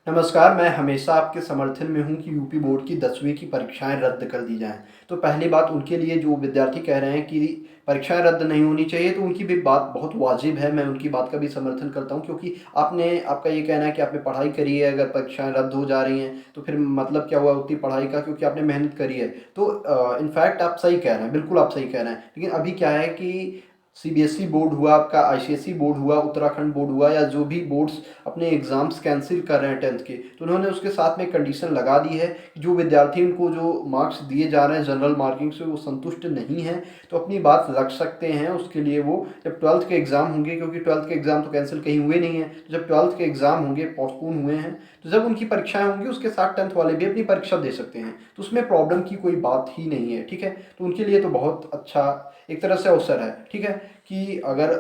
नमस्कार, मैं हमेशा आपके समर्थन में हूँ कि यूपी बोर्ड की 10वीं की परीक्षाएँ रद्द कर दी जाएँ। तो पहली बात उनके लिए जो विद्यार्थी कह रहे हैं कि परीक्षाएँ रद्द नहीं होनी चाहिए, तो उनकी भी बात बहुत वाजिब है, मैं उनकी बात का भी समर्थन करता हूँ क्योंकि आपका ये कहना है कि आपने पढ़ाई करी है, अगर परीक्षाएँ रद्द हो जा रही हैं, तो फिर मतलब क्या हुआ उतनी पढ़ाई का क्योंकि आपने मेहनत करी है। तो इनफैक्ट आप सही कह रहे हैं, बिल्कुल आप सही कह रहे हैं। लेकिन अभी क्या है कि सीबीएसई बोर्ड हुआ, आपका आईसीएसई बोर्ड हुआ, उत्तराखंड बोर्ड हुआ या जो भी बोर्ड्स अपने एग्ज़ाम्स कैंसिल कर रहे हैं 10th के, तो उन्होंने उसके साथ में कंडीशन लगा दी है कि जो विद्यार्थी उनको जो मार्क्स दिए जा रहे हैं जनरल मार्किंग से वो संतुष्ट नहीं हैं, तो अपनी बात रख सकते हैं। उसके लिए वो जब 12th के एग्ज़ाम होंगे, क्योंकि 12th के एग्ज़ाम तो कैंसिल कहीं हुए नहीं हैं, तो जब 12th के एग्ज़ाम होंगे, पोस्टपोन हुए हैं, तो जब उनकी परीक्षाएँ होंगी उसके साथ 10th वाले भी अपनी परीक्षा दे सकते हैं। तो उसमें प्रॉब्लम की कोई बात ही नहीं है, ठीक है? तो उनके लिए तो बहुत अच्छा एक तरह से अवसर है, ठीक है? कि अगर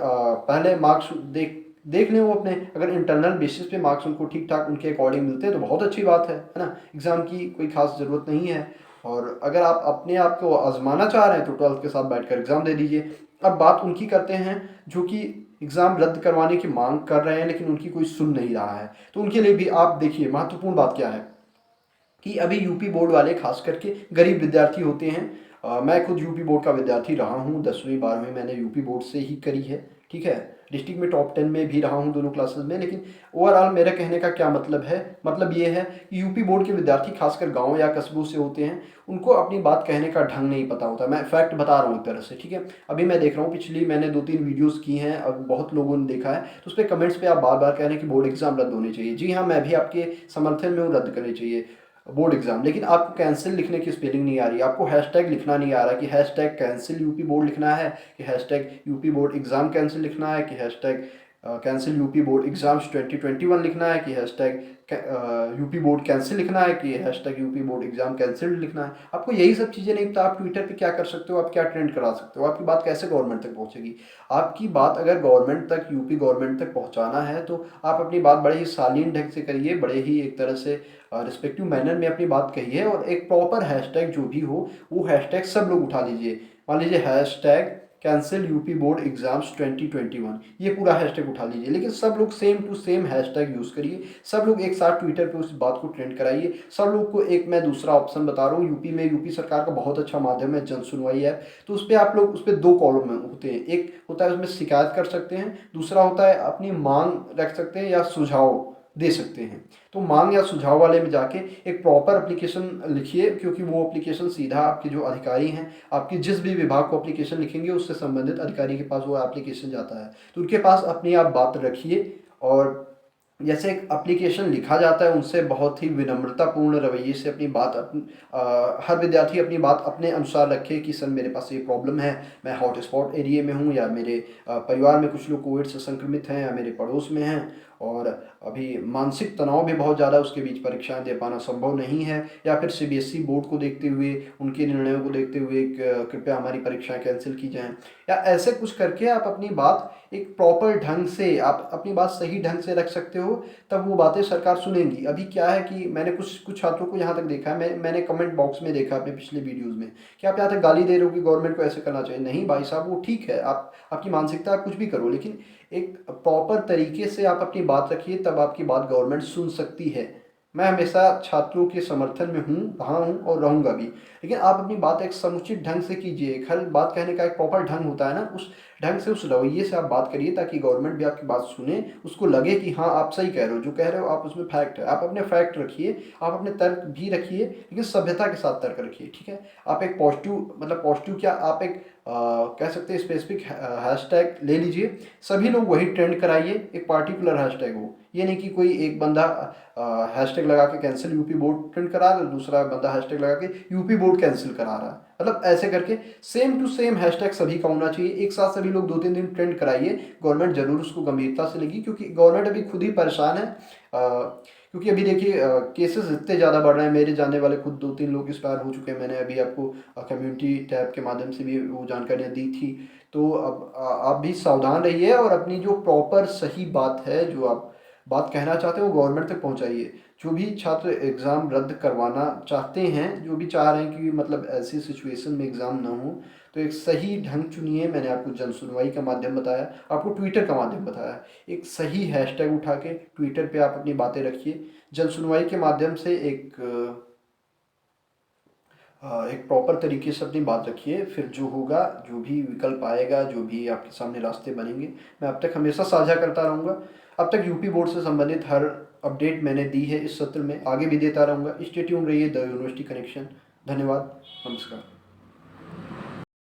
पहले मार्क्स देख लें वो अपने, अगर इंटरनल बेसिस पे मार्क्स उनको ठीक ठाक उनके अकॉर्डिंग मिलते हैं तो बहुत अच्छी बात है ना? एग्ज़ाम की कोई ख़ास ज़रूरत नहीं है। और अगर आप अपने आप को आज़माना चाह रहे हैं तो 12th के साथ बैठकर एग्ज़ाम दे दीजिए। अब बात उनकी करते हैं जो कि एग्ज़ाम रद्द करवाने की माँग कर रहे हैं लेकिन उनकी कोई सुन नहीं रहा है। तो उनके लिए भी आप देखिए महत्वपूर्ण बात क्या है कि अभी यूपी बोर्ड वाले खास करके गरीब विद्यार्थी होते हैं। मैं खुद यूपी बोर्ड का विद्यार्थी रहा हूँ, 10वीं 12वीं मैंने यूपी बोर्ड से ही करी है, ठीक है? डिस्ट्रिक्ट में टॉप 10 में भी रहा हूँ दोनों क्लासेस में। लेकिन ओवरऑल मेरा कहने का क्या मतलब है, मतलब ये है कि यूपी बोर्ड के विद्यार्थी खासकर गाँव या कस्बों से होते हैं, उनको अपनी बात कहने का ढंग नहीं पता होता। मैं फैक्ट बता रहा हूँ एक तरह से, ठीक है? अभी मैं देख रहा हूँ पिछली मैंने 2-3 वीडियोज़ की हैं, अब बहुत लोगों ने देखा है, तो उसपे कमेंट्स पे आप बार-बार कह रहे हैं कि बोर्ड एग्ज़ाम रद्द होने चाहिए। जी हाँ, मैं भी आपके समर्थन में हूँ, रद्द करने चाहिए बोर्ड एग्जाम। लेकिन आपको कैंसिल लिखने की स्पेलिंग नहीं आ रही, आपको हैशटैग लिखना नहीं आ रहा कि हैशटैग कैंसिल यूपी बोर्ड लिखना है, कि hashtag UP board exam cancel लिखना है, कि hashtag cancel UP board exams 2021 लिखना है, कि हैशटैग यूपी बोर्ड कैंसिल लिखना है, कि hashtag UP board exam cancel लिखना है। आपको यही सब चीज़ें नहीं पता, आप ट्विटर पे क्या कर सकते हो, आप क्या ट्रेंड करा सकते हो, आपकी बात कैसे गवर्नमेंट तक पहुंचेगी? आपकी बात अगर गवर्नमेंट तक, यूपी गवर्नमेंट तक पहुंचाना है तो आप अपनी बात बड़े ही शालीन ढंग से करिए, बड़े ही एक तरह से रिस्पेक्टिव मैनर में अपनी बात कहिए और एक प्रॉपर हैशटैग जो भी हो वो हैशटैग सब लोग उठा लीजिए। मान लीजिए hashtag cancel UP board exams 2021, ये पूरा हैशटैग उठा लीजिए, लेकिन सब लोग same to same hashtag use करिए, सब लोग एक साथ ट्विटर पे उस बात को ट्रेंड कराइए। सब लोग को एक मैं दूसरा ऑप्शन बता रहा हूँ, यूपी में यूपी सरकार का बहुत अच्छा माध्यम है जन सुनवाई ऐप, तो उस पर आप लोग उस पर दो कॉलम होते हैं, एक होता है उसमें शिकायत कर सकते हैं, दूसरा होता है अपनी मांग रख सकते हैं या सुझाव दे सकते हैं। तो मांग या सुझाव वाले में जाके एक प्रॉपर एप्लीकेशन लिखिए, क्योंकि वो एप्लीकेशन सीधा आपके जो अधिकारी हैं, आपके जिस भी विभाग को एप्लीकेशन लिखेंगे उससे संबंधित अधिकारी के पास वो एप्लीकेशन जाता है, तो उनके पास अपनी आप बात रखिए। और जैसे एक एप्लीकेशन लिखा जाता है उनसे बहुत ही विनम्रतापूर्ण रवैये से अपनी बात हर विद्यार्थी अपनी बात अपने अनुसार रखे कि सर मेरे पास ये प्रॉब्लम है, मैं हॉटस्पॉट एरिया में हूँ, या मेरे परिवार में कुछ लोग कोविड से संक्रमित हैं, या मेरे पड़ोस में हैं, और अभी मानसिक तनाव भी बहुत ज़्यादा, उसके बीच परीक्षाएं दे पाना संभव नहीं है, या फिर सीबीएसई बोर्ड को देखते हुए, उनके निर्णयों को देखते हुए कृपया हमारी परीक्षाएं कैंसिल की जाएं, या ऐसे कुछ करके आप अपनी बात एक प्रॉपर ढंग से, आप अपनी बात सही ढंग से रख सकते हो, तब वो बातें सरकार सुनेंगी। अभी क्या है कि मैंने कुछ कुछ छात्रों को यहाँ तक देखा है, मैंने कमेंट बॉक्स में देखा अपने पिछले वीडियोज़ में कि आप यहाँ तक गाली दे रहे हो कि गवर्नमेंट को ऐसे करना चाहिए। नहीं भाई साहब, वो ठीक है, आप आपकी मानसिकता आप कुछ भी करो, लेकिन एक प्रॉपर तरीके से आप अपनी बात रखिए, तब आपकी बात गवर्नमेंट सुन सकती है। मैं हमेशा छात्रों के समर्थन में हूँ, रहा हूँ और रहूँगा भी। लेकिन आप अपनी बात एक समुचित ढंग से कीजिए, एक हर बात कहने का एक प्रॉपर ढंग होता है ना, उस ढंग से, उस रवैये से आप बात करिए ताकि गवर्नमेंट भी आपकी बात सुने, उसको लगे कि हाँ आप सही कह रहे हो, जो कह रहे हो आप उसमें फैक्ट है। आप अपने फैक्ट रखिए, आप अपने तर्क भी रखिए, लेकिन सभ्यता के साथ तर्क रखिए, ठीक है? आप एक पॉजिटिव, मतलब पॉजिटिव क्या, आप एक कह सकते हैं स्पेसिफिक हैशटैग ले लीजिए, सभी लोग वही ट्रेंड कराइए, एक पार्टिकुलर हैशटैग हो। ये नहीं कि कोई एक बंदा हैशटैग लगा के कैंसिल यूपी बोर्ड ट्रेंड करा रहा है, दूसरा बंदा हैशटैग लगा के यूपी बोर्ड कैंसिल करा रहा है। मतलब ऐसे करके सेम टू सेम हैशटैग सभी का होना चाहिए, एक साथ सभी लोग 2-3 दिन ट्रेंड कराइए, गवर्नमेंट जरूर उसको गंभीरता से लेगी, क्योंकि गवर्नमेंट अभी खुद ही परेशान है। क्योंकि अभी देखिए केसेस इतने ज़्यादा बढ़ रहे हैं, मेरे जानने वाले खुद 2-3 लोग एक्सपायर हो चुके हैं, मैंने अभी आपको कम्युनिटी टैब के माध्यम से भी वो जानकारियाँ दी थी। तो अब आप भी सावधान रहिए और अपनी जो प्रॉपर सही बात है, जो आप बात कहना चाहते हो वो गवर्नमेंट तक पहुंचाइए। जो भी छात्र एग्ज़ाम रद्द करवाना चाहते हैं, जो भी चाह रहे हैं कि मतलब ऐसी सिचुएशन में एग्ज़ाम ना हो, तो एक सही ढंग चुनिए। मैंने आपको जन सुनवाई का माध्यम बताया, आपको ट्विटर का माध्यम बताया। एक सही हैशटैग उठा के ट्विटर पे आप अपनी बातें रखिए। जन सुनवाई के माध्यम से एक प्रॉपर तरीके से अपनी बात रखिए। फिर जो होगा, जो भी विकल्प आएगा, जो भी आपके सामने रास्ते बनेंगे, मैं अब तक हमेशा साझा करता रहूँगा। अब तक यूपी बोर्ड से संबंधित हर अपडेट मैंने दी है इस सत्र में, आगे भी देता रहूँगा। स्टे ट्यून्ड रहिए द यूनिवर्सिटी कनेक्शन। धन्यवाद, नमस्कार।